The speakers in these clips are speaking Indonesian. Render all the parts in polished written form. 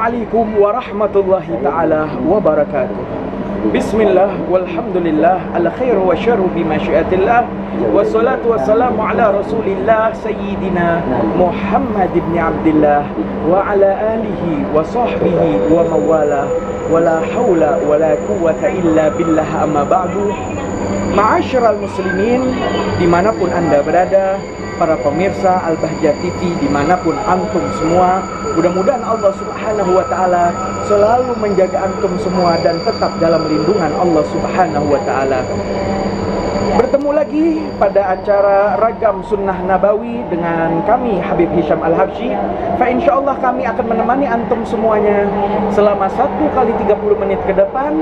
Assalamualaikum warahmatullahi ta'ala wabarakatuh. Bismillah, walhamdulillah, al khairu wa syarru bimasyiatillah, wassalatu wassalamu ala rasulillah Sayyidina Muhammad ibn Abdillah wa ala alihi wa sahbihi wa mawala, wa la hawla wa la quwata illa billah, amma ba'du. Ma'asyiral muslimin, dimanapun anda berada, para pemirsa Al-Bahjah TV dimanapun antum semua, mudah-mudahan Allah Subhanahu wa Ta'ala selalu menjaga antum semua dan tetap dalam lindungan Allah Subhanahu wa Ta'ala. Bertemu lagi pada acara Ragam Sunnah Nabawi dengan kami Habib Hisham Al-Habsyi. Fa insyaallah kami akan menemani antum semuanya selama 1 kali 30 menit ke depan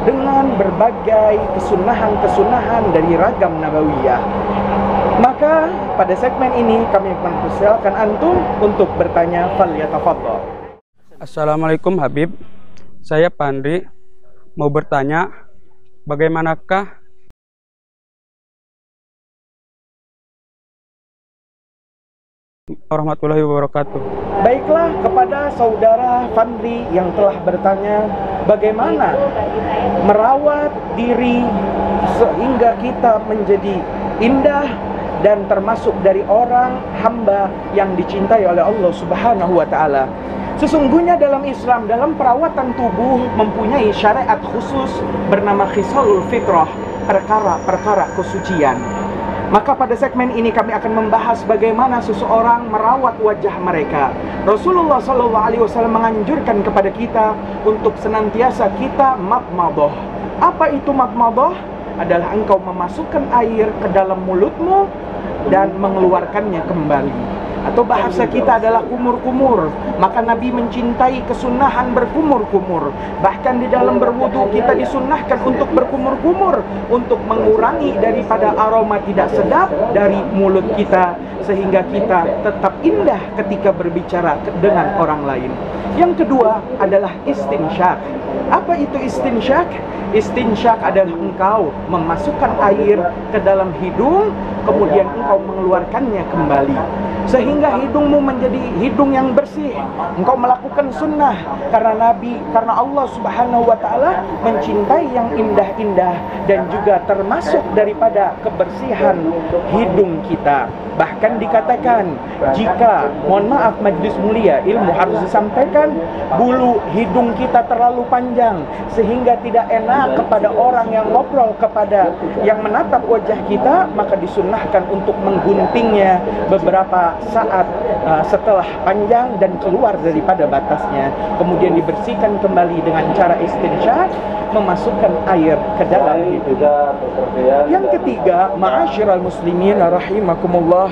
dengan berbagai kesunahan-kesunahan dari Ragam Nabawiyah. Maka pada segmen ini kami mempersilakan antum untuk bertanya, falyatafaddal. Assalamualaikum Habib, saya Pandri mau bertanya, bagaimanakah warahmatullahi wabarakatuh. Baiklah, kepada saudara Fandri yang telah bertanya bagaimana merawat diri sehingga kita menjadi indah dan termasuk dari orang hamba yang dicintai oleh Allah Subhanahu wa Ta'ala. Sesungguhnya dalam Islam, dalam perawatan tubuh mempunyai syariat khusus bernama Khisalul Fitrah, perkara-perkara kesucian. Maka pada segmen ini kami akan membahas bagaimana seseorang merawat wajah mereka. Rasulullah SAW menganjurkan kepada kita untuk senantiasa kita madmadah. Apa itu madmadah? Adalah engkau memasukkan air ke dalam mulutmu dan mengeluarkannya kembali. Atau bahasa kita adalah kumur-kumur. Maka Nabi mencintai kesunahan berkumur-kumur. Bahkan di dalam berwudu kita disunnahkan untuk berkumur-kumur, untuk mengurangi daripada aroma tidak sedap dari mulut kita, sehingga kita tetap indah ketika berbicara dengan orang lain. Yang kedua adalah istinsyak. Apa itu istinsyak? Istinsyak adalah engkau memasukkan air ke dalam hidung, kemudian engkau mengeluarkannya kembali, sehingga hidungmu menjadi hidung yang bersih. Engkau melakukan sunnah karena Nabi, karena Allah Subhanahu wa Ta'ala mencintai yang indah-indah, dan juga termasuk daripada kebersihan hidung kita. Bahkan dikatakan, jika, mohon maaf majlis mulia, ilmu harus disampaikan, bulu hidung kita terlalu panjang sehingga tidak enak kepada orang yang ngobrol, kepada yang menatap wajah kita, maka disunnahkan untuk mengguntingnya beberapa saat setelah panjang dan keluar daripada batasnya. Kemudian dibersihkan kembali dengan cara istinsyak, memasukkan air ke dalam hidung. Yang ketiga, ma'asyiral muslimin rahimakumullah,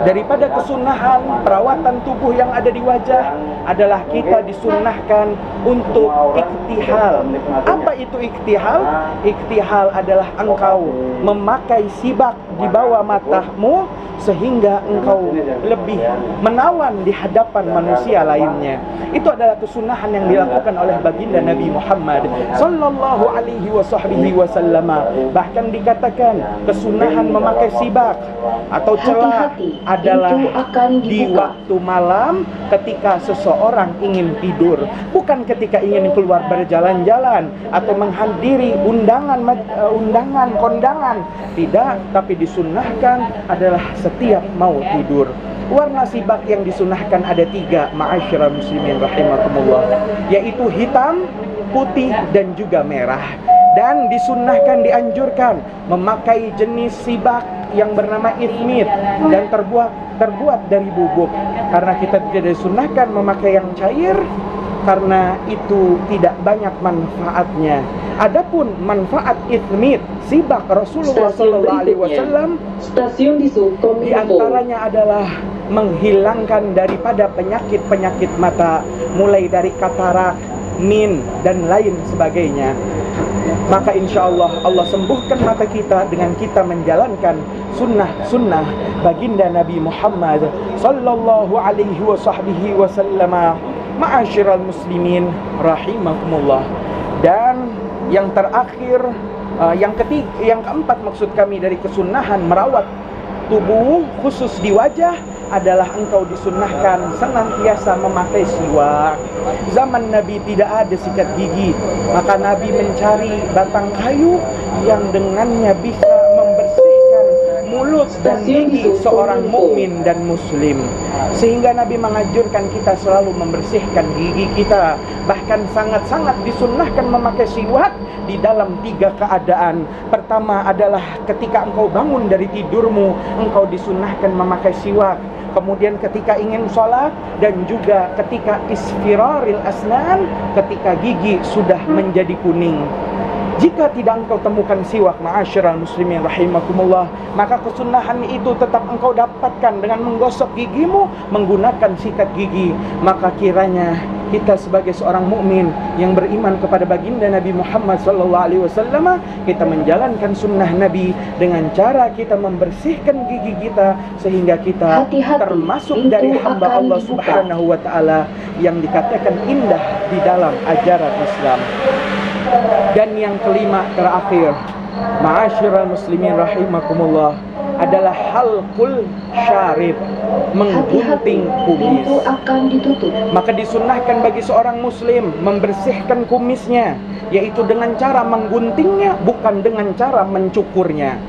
daripada kesunahan perawatan tubuh yang ada di wajah adalah kita disunnahkan untuk iktihal. Apa itu iktihal? Iktihal adalah engkau memakai sibak di bawah matamu sehingga engkau lebih menawan di hadapan manusia lainnya. Itu adalah kesunahan yang dilakukan oleh baginda Nabi Muhammad sallallahu alaihi wasallam. Bahkan dikatakan kesunahan memakai sibak atau celah adalah di waktu malam ketika seseorang ingin tidur, bukan ketika ingin keluar berjalan-jalan atau menghadiri undangan kondangan. Tidak, tapi disunnahkan adalah setiap mau tidur. Warna sibak yang disunahkan ada 3, ma'asyiral muslimin rahimakumullah, yaitu hitam, putih, dan juga merah. Dan disunnahkan, dianjurkan memakai jenis sibak yang bernama ithmit dan terbuat dari bubuk, karena kita tidak disunnahkan memakai yang cair karena itu tidak banyak manfaatnya. Adapun manfaat ithmit, sibak Rasulullah SAW, di antaranya adalah menghilangkan daripada penyakit-penyakit mata, mulai dari katarak, min, dan lain sebagainya. Maka insya Allah Allah sembuhkan mata kita dengan kita menjalankan sunnah-sunnah baginda Nabi Muhammad sallallahu alaihi wasallam. Ma'asyiral muslimin rahimakumullah. Dan yang terakhir, yang keempat maksud kami dari kesunahan merawat tubuh, khusus di wajah, adalah engkau disunnahkan senantiasa memakai siwak. Zaman Nabi tidak ada sikat gigi, maka Nabi mencari batang kayu yang dengannya bisa membersihkan mulut dan gigi seorang mukmin dan muslim. Sehingga Nabi menganjurkan kita selalu membersihkan gigi kita. Bahkan sangat-sangat disunnahkan memakai siwak di dalam 3 keadaan. Pertama adalah ketika engkau bangun dari tidurmu, engkau disunnahkan memakai siwak. Kemudian ketika ingin sholat, dan juga ketika isfiraril asnan, ketika gigi sudah menjadi kuning. Jika tidak engkau temukan siwak, ma'asyiral muslimin rahimakumullah, maka kesunahan itu tetap engkau dapatkan dengan menggosok gigimu menggunakan sikat gigi. Maka kiranya kita sebagai seorang mukmin yang beriman kepada baginda Nabi Muhammad SAW, kita menjalankan sunnah Nabi dengan cara kita membersihkan gigi kita, sehingga kita termasuk dari hamba Allah Subhanahu wa Ta'ala yang dikatakan indah di dalam ajaran Islam. Dan yang kelima terakhir, ma'asyiral muslimin rahimakumullah, adalah halqul syarib, menggunting kumis. Maka disunnahkan bagi seorang muslim membersihkan kumisnya, yaitu dengan cara mengguntingnya, bukan dengan cara mencukurnya.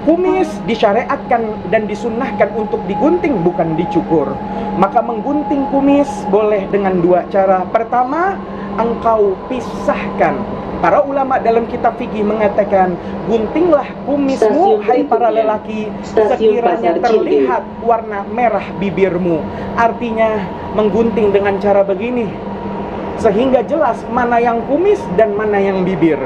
Kumis disyariatkan dan disunnahkan untuk digunting, bukan dicukur. Maka menggunting kumis boleh dengan 2 cara. Pertama, engkau pisahkan. Para ulama dalam kitab fikih mengatakan, guntinglah kumismu hai para lelaki sekiranya terlihat warna merah bibirmu. Artinya menggunting dengan cara begini, sehingga jelas mana yang kumis dan mana yang bibir.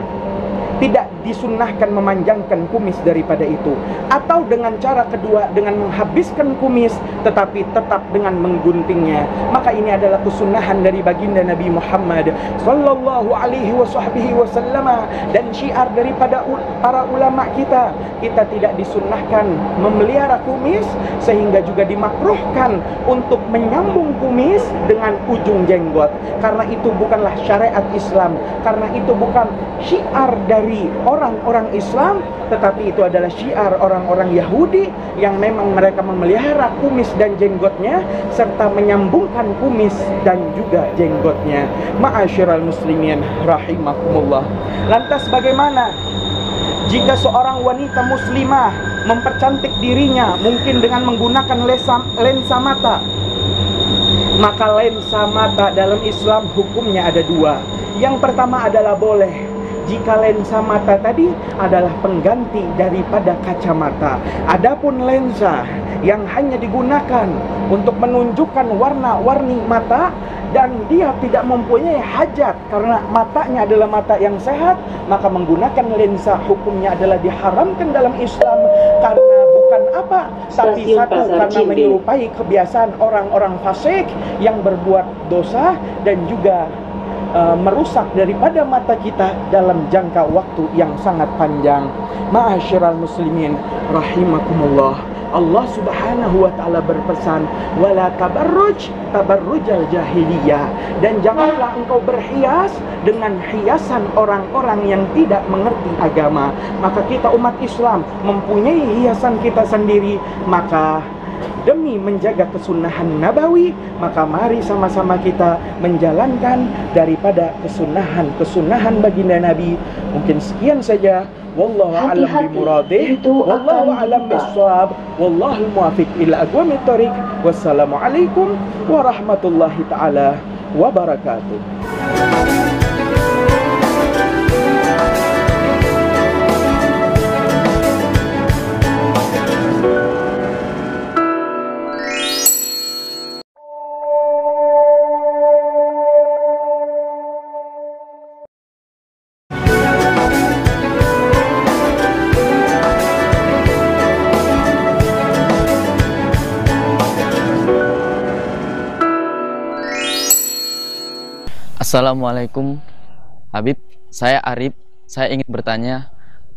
Tidak disunnahkan memanjangkan kumis daripada itu. Atau dengan cara kedua, dengan menghabiskan kumis tetapi tetap dengan mengguntingnya. Maka ini adalah kesunahan dari baginda Nabi Muhammad sallallahu alaihi wasallam, dan syiar daripada para ulama kita. Kita tidak disunnahkan memelihara kumis, sehingga juga dimakruhkan untuk menyambung kumis dengan ujung jenggot. Karena itu bukanlah syariat Islam, karena itu bukan syiar dari orang-orang Islam, tetapi itu adalah syiar orang-orang Yahudi yang memang mereka memelihara kumis dan jenggotnya, serta menyambungkan kumis dan juga jenggotnya. Ma'asyiral muslimin rahimakumullah. Lantas bagaimana jika seorang wanita muslimah mempercantik dirinya mungkin dengan menggunakan lensa mata? Maka lensa mata dalam Islam hukumnya ada 2. Yang pertama adalah boleh jika lensa mata tadi adalah pengganti daripada kacamata. Adapun lensa yang hanya digunakan untuk menunjukkan warna-warni mata dan dia tidak mempunyai hajat karena matanya adalah mata yang sehat, maka menggunakan lensa hukumnya adalah diharamkan dalam Islam. Karena bukan apa, tapi satu, karena menyerupai kebiasaan orang-orang fasik yang berbuat dosa, dan juga merusak daripada mata kita dalam jangka waktu yang sangat panjang. Ma'asyiral muslimin rahimakumullah, Allah Subhanahu wa Ta'ala berpesan, wala tabarrujal jahiliyah, dan janganlah engkau berhias dengan hiasan orang-orang yang tidak mengerti agama. Maka kita umat Islam mempunyai hiasan kita sendiri. Maka demi menjaga kesunahan nabawi, maka mari sama-sama kita menjalankan daripada kesunahan baginda Nabi. Mungkin sekian saja. Wallahu a'lam bimuradih, wallahu a'lam bissawab, wallahu muwaffiq ila aqwamit thoriq. Wassalamualaikum warahmatullahi taala wabarakatuh. Assalamualaikum Habib, saya Arif. Saya ingin bertanya,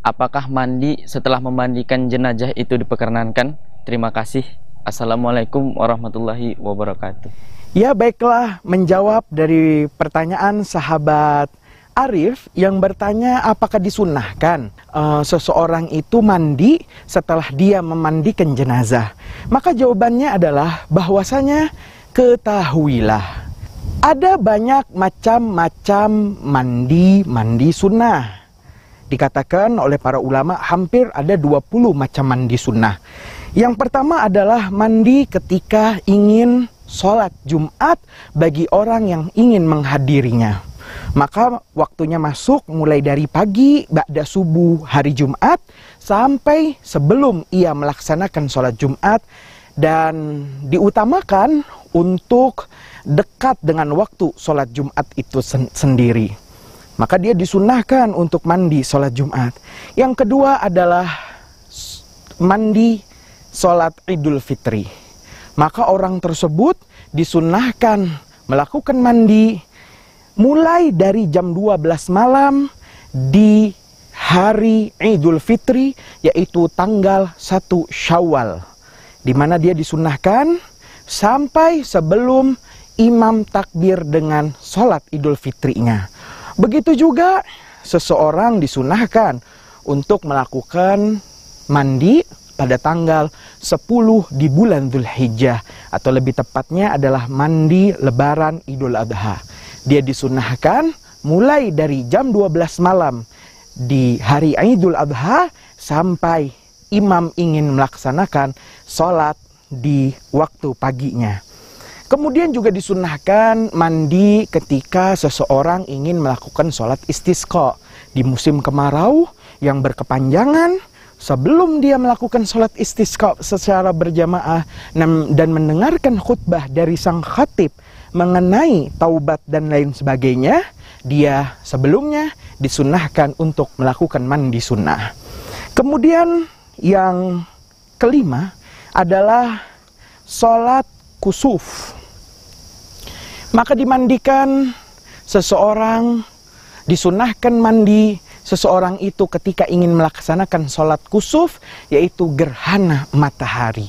apakah mandi setelah memandikan jenazah itu diperkenankan? Terima kasih. Assalamualaikum warahmatullahi wabarakatuh. Ya baiklah, menjawab dari pertanyaan sahabat Arif yang bertanya apakah disunnahkan seseorang itu mandi setelah dia memandikan jenazah. Maka jawabannya adalah bahwasanya ketahuilah ada banyak macam-macam mandi sunnah. Dikatakan oleh para ulama hampir ada 20 macam mandi sunnah. Yang pertama adalah mandi ketika ingin sholat Jumat bagi orang yang ingin menghadirinya. Maka waktunya masuk mulai dari pagi ba'da subuh hari Jumat sampai sebelum ia melaksanakan sholat Jumat, dan diutamakan untuk dekat dengan waktu sholat Jumat itu sendiri. Maka dia disunnahkan untuk mandi sholat Jumat. Yang kedua adalah mandi sholat Idul Fitri. Maka orang tersebut disunnahkan melakukan mandi mulai dari jam 12 malam di hari Idul Fitri, yaitu tanggal 1 Syawal, di mana dia disunnahkan sampai sebelum imam takbir dengan sholat Idul Fitrinya. Begitu juga seseorang disunnahkan untuk melakukan mandi pada tanggal 10 di bulan Dzulhijjah, atau lebih tepatnya adalah mandi lebaran Idul Adha. Dia disunnahkan mulai dari jam 12 malam di hari Idul Adha sampai imam ingin melaksanakan sholat di waktu paginya. Kemudian juga disunnahkan mandi ketika seseorang ingin melakukan sholat istisqa di musim kemarau yang berkepanjangan. Sebelum dia melakukan sholat istisqa secara berjamaah dan mendengarkan khutbah dari sang khatib mengenai taubat dan lain sebagainya, dia sebelumnya disunnahkan untuk melakukan mandi sunnah. Kemudian yang kelima adalah sholat kusuf. Maka dimandikan seseorang, disunnahkan mandi seseorang itu ketika ingin melaksanakan sholat kusuf, yaitu gerhana matahari.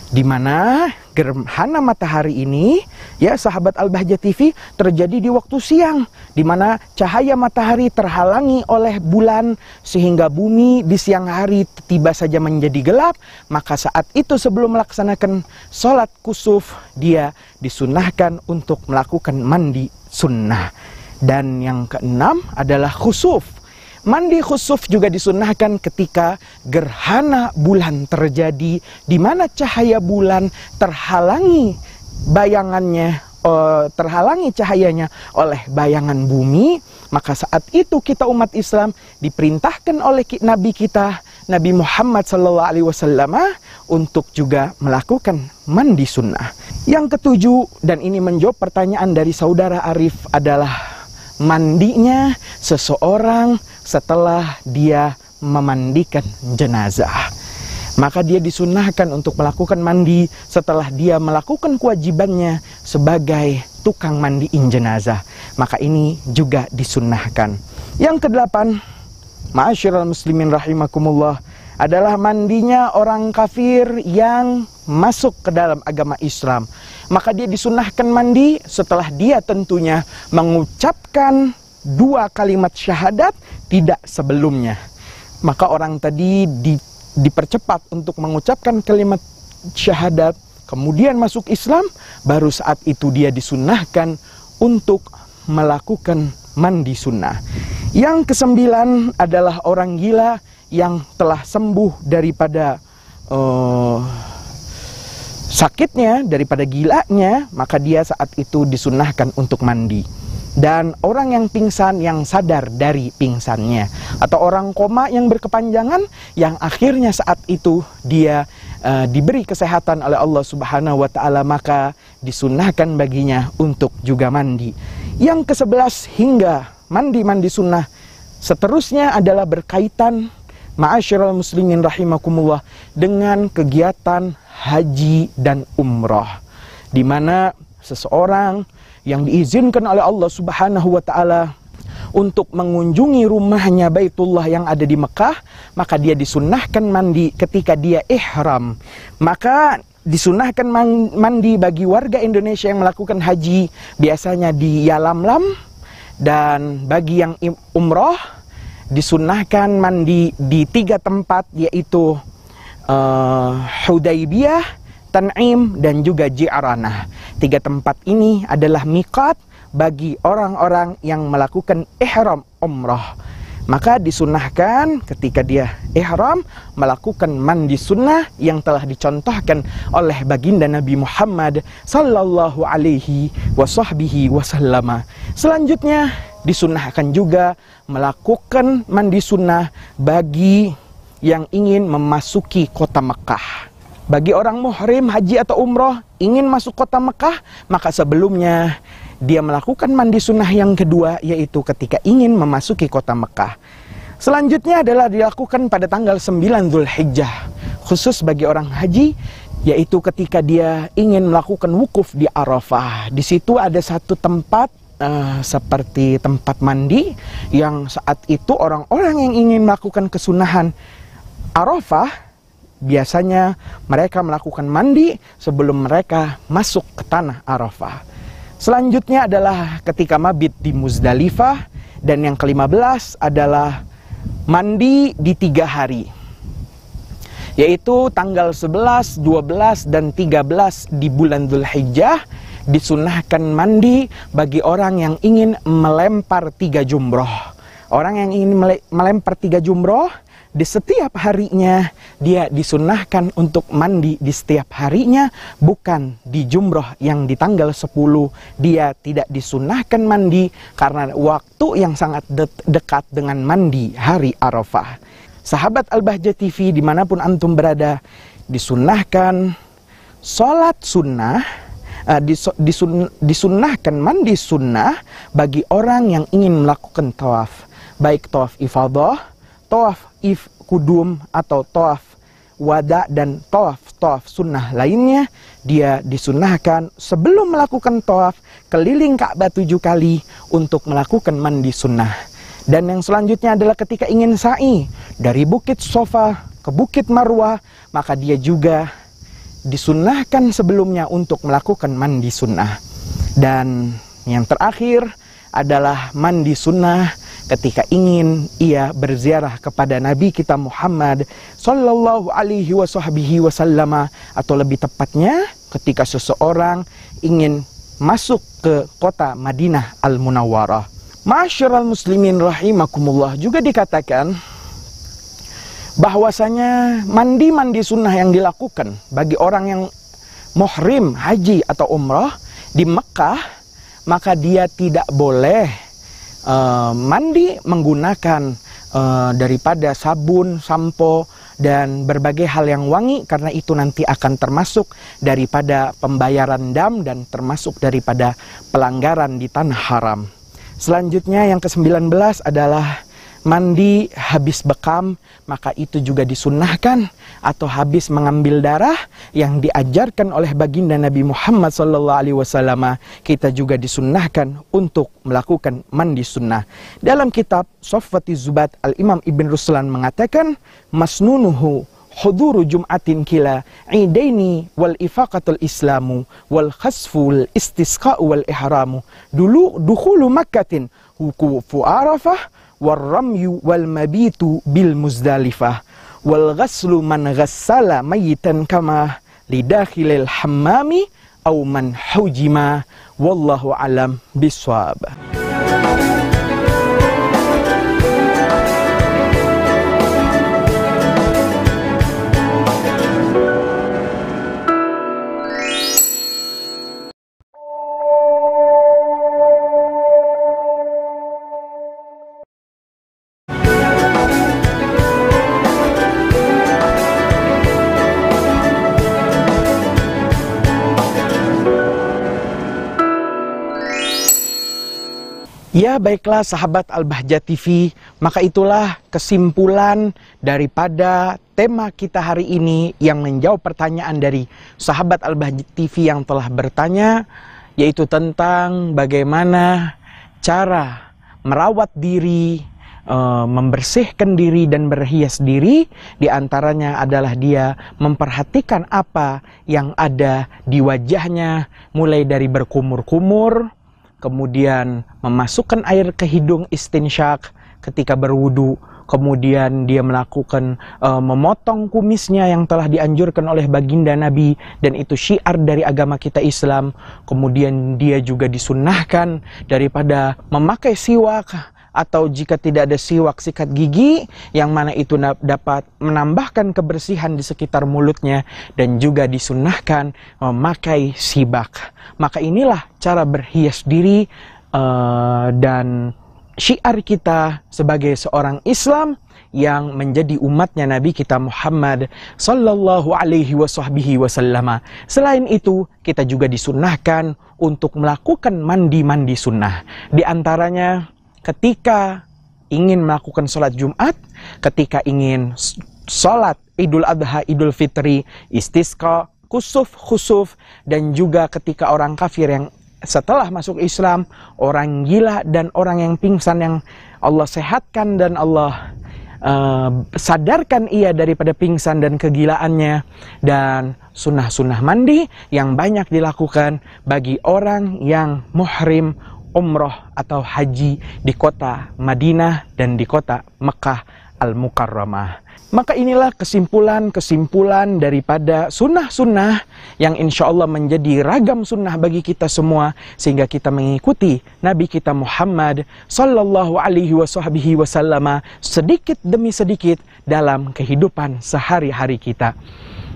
Di mana gerhana matahari ini, ya sahabat Al-Bahjah TV, terjadi di waktu siang, di mana cahaya matahari terhalangi oleh bulan sehingga bumi di siang hari tiba saja menjadi gelap. Maka saat itu sebelum melaksanakan sholat kusuf, dia disunnahkan untuk melakukan mandi sunnah. Dan yang keenam adalah khusuf. Mandi khusuf juga disunnahkan ketika gerhana bulan terjadi, di mana cahaya bulan terhalangi cahayanya oleh bayangan bumi. Maka saat itu kita umat Islam diperintahkan oleh Nabi kita, Nabi Muhammad SAW, untuk juga melakukan mandi sunnah. Yang ketujuh, dan ini menjawab pertanyaan dari saudara Arif, adalah mandinya seseorang setelah dia memandikan jenazah. Maka dia disunnahkan untuk melakukan mandi setelah dia melakukan kewajibannya sebagai tukang mandiin jenazah. Maka ini juga disunnahkan. Yang kedelapan, ma'asyiral muslimin rahimakumullah, adalah mandinya orang kafir yang masuk ke dalam agama Islam. Maka dia disunnahkan mandi setelah dia tentunya mengucapkan 2 kalimat syahadat, tidak sebelumnya. Maka orang tadi dipercepat untuk mengucapkan kalimat syahadat, kemudian masuk Islam, baru saat itu dia disunnahkan untuk melakukan mandi sunnah. Yang kesembilan adalah orang gila yang telah sembuh daripada sakitnya, daripada gilanya, maka dia saat itu disunnahkan untuk mandi. Dan orang yang pingsan yang sadar dari pingsannya, atau orang koma yang berkepanjangan yang akhirnya saat itu dia diberi kesehatan oleh Allah Subhanahu wa taala, maka disunnahkan baginya untuk juga mandi. Yang ke-11 hingga mandi sunnah seterusnya adalah berkaitan, ma'asyiral muslimin rahimakumullah, dengan kegiatan haji dan umrah, di mana seseorang yang diizinkan oleh Allah Subhanahu wa taala untuk mengunjungi rumahnya Baitullah yang ada di Mekah, maka dia disunnahkan mandi ketika dia ihram. Maka disunnahkan mandi bagi warga Indonesia yang melakukan haji, biasanya di Yalamlam, Dan bagi yang umroh disunnahkan mandi di 3 tempat, yaitu Hudaybiyah, Tan'im, dan juga Ji'ranah. 3 tempat ini adalah miqat bagi orang-orang yang melakukan ihram umroh. Maka disunahkan ketika dia ihram melakukan mandi sunnah yang telah dicontohkan oleh baginda Nabi Muhammad sallallahu alaihi wasallam. Selanjutnya disunahkan juga melakukan mandi sunnah bagi yang ingin memasuki kota Mekah. Bagi orang muhrim haji atau umroh ingin masuk kota Mekah, maka sebelumnya dia melakukan mandi sunnah yang kedua, yaitu ketika ingin memasuki kota Mekah. Selanjutnya adalah dilakukan pada tanggal 9 Dzulhijjah, khusus bagi orang haji, yaitu ketika dia ingin melakukan wukuf di Arafah. Di situ ada satu tempat seperti tempat mandi yang saat itu orang-orang yang ingin melakukan kesunahan Arafah biasanya mereka melakukan mandi sebelum mereka masuk ke tanah Arafah. Selanjutnya adalah ketika mabit di Muzdalifah, dan yang ke-15 adalah mandi di 3 hari, yaitu tanggal 11, 12, dan 13 di bulan Dzulhijjah. Disunahkan mandi bagi orang yang ingin melempar 3 jumroh. Orang yang ingin melempar 3 jumroh, di setiap harinya dia disunahkan untuk mandi di setiap harinya, bukan di jumroh yang di tanggal 10 dia tidak disunahkan mandi karena waktu yang sangat dekat dengan mandi hari Arafah. Sahabat Al-Bahjah TV dimanapun antum berada, disunahkan sholat sunnah, disunahkan mandi sunnah bagi orang yang ingin melakukan tawaf, baik tawaf ifadah, tawaf kudum, atau tawaf wada, dan tawaf sunnah lainnya. Dia disunahkan sebelum melakukan tawaf keliling Ka'bah 7 kali untuk melakukan mandi sunnah. Dan yang selanjutnya adalah ketika ingin sa'i dari Bukit Sofa ke Bukit Marwah, maka dia juga disunahkan sebelumnya untuk melakukan mandi sunnah. Dan yang terakhir adalah mandi sunnah ketika ingin ia berziarah kepada Nabi kita Muhammad sallallahu alaihi wasallam, atau lebih tepatnya ketika seseorang ingin masuk ke kota Madinah Al-Munawwarah. Ma'asyiral muslimin rahimakumullah, juga dikatakan bahwasanya mandi sunnah yang dilakukan bagi orang yang muhrim haji atau umrah di Mekah, maka dia tidak boleh mandi menggunakan daripada sabun, sampo, dan berbagai hal yang wangi, karena itu nanti akan termasuk daripada pembayaran dam dan termasuk daripada pelanggaran di tanah haram. Selanjutnya yang ke-19 adalah mandi habis bekam, maka itu juga disunnahkan, atau habis mengambil darah yang diajarkan oleh baginda Nabi Muhammad SAW, kita juga disunnahkan untuk melakukan mandi sunnah. Dalam kitab Sofwati Zubat, Al-Imam Ibn Ruslan mengatakan, masnunuhu huduru jum'atin kila idaini wal ifaqatul islamu wal khasful istisqa'u wal ihramu dukhulu makkatin wukufu arafah warramyu wal mabitu bil Muzdalifah wal ghaslu man ghassala mayitan kama lidakhilil hammami aw man hujima, wallahu alam biswab. Ya baiklah sahabat Al-Bahjah TV, maka itulah kesimpulan daripada tema kita hari ini yang menjawab pertanyaan dari sahabat Al-Bahjah TV yang telah bertanya, yaitu tentang bagaimana cara merawat diri, membersihkan diri dan berhias diri. Di antaranya adalah dia memperhatikan apa yang ada di wajahnya, mulai dari berkumur-kumur, kemudian memasukkan air ke hidung istinsyak ketika berwudu, kemudian dia melakukan memotong kumisnya yang telah dianjurkan oleh baginda Nabi, dan itu syiar dari agama kita Islam. Kemudian dia juga disunnahkan daripada memakai siwak, atau jika tidak ada siwak, sikat gigi, yang mana itu dapat menambahkan kebersihan di sekitar mulutnya, dan juga disunnahkan memakai sibak. Maka inilah cara berhias diri dan syiar kita sebagai seorang Islam yang menjadi umatnya Nabi kita Muhammad sallallahu alaihi wasallam. Selain itu, kita juga disunnahkan untuk melakukan mandi-mandi sunnah. Di antaranya ketika ingin melakukan sholat Jumat, ketika ingin sholat Idul Adha, Idul Fitri, istisqa, kusuf, khusuf, dan juga ketika orang kafir yang setelah masuk Islam, orang gila dan orang yang pingsan yang Allah sehatkan dan Allah sadarkan ia daripada pingsan dan kegilaannya, dan sunnah-sunnah mandi yang banyak dilakukan bagi orang yang muhrim umroh atau haji di kota Madinah dan di kota Mekah Al-Mukarramah. Maka inilah kesimpulan daripada sunnah-sunnah yang insya Allah menjadi ragam sunnah bagi kita semua, sehingga kita mengikuti Nabi kita Muhammad sallallahu alaihi wasallam sedikit demi sedikit dalam kehidupan sehari-hari kita.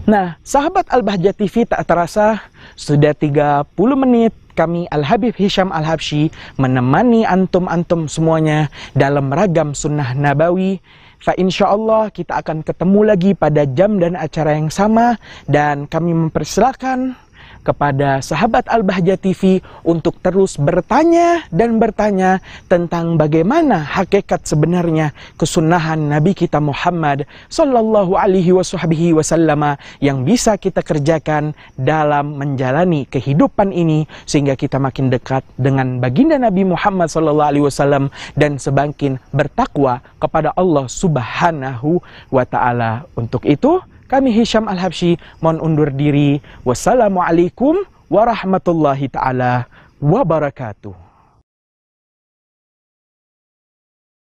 Nah, sahabat Al-Bahjah TV, tak terasa sudah 30 menit kami Al-Habib Hisham Al-Habsyi menemani antum-antum semuanya dalam ragam sunnah nabawi. Fa insyaallah kita akan ketemu lagi pada jam dan acara yang sama, dan kami mempersilakan kepada sahabat Al-Bahjah TV untuk terus bertanya dan bertanya tentang bagaimana hakikat sebenarnya kesunahan Nabi kita Muhammad sallallahu alaihi wasallam yang bisa kita kerjakan dalam menjalani kehidupan ini, sehingga kita makin dekat dengan baginda Nabi Muhammad sallallahu alaihi wasallam dan semakin bertakwa kepada Allah Subhanahu wa taala. Untuk itu kami Hisham Al-Habsyi mohon undur diri. Wassalamualaikum warahmatullahi taala wabarakatuh.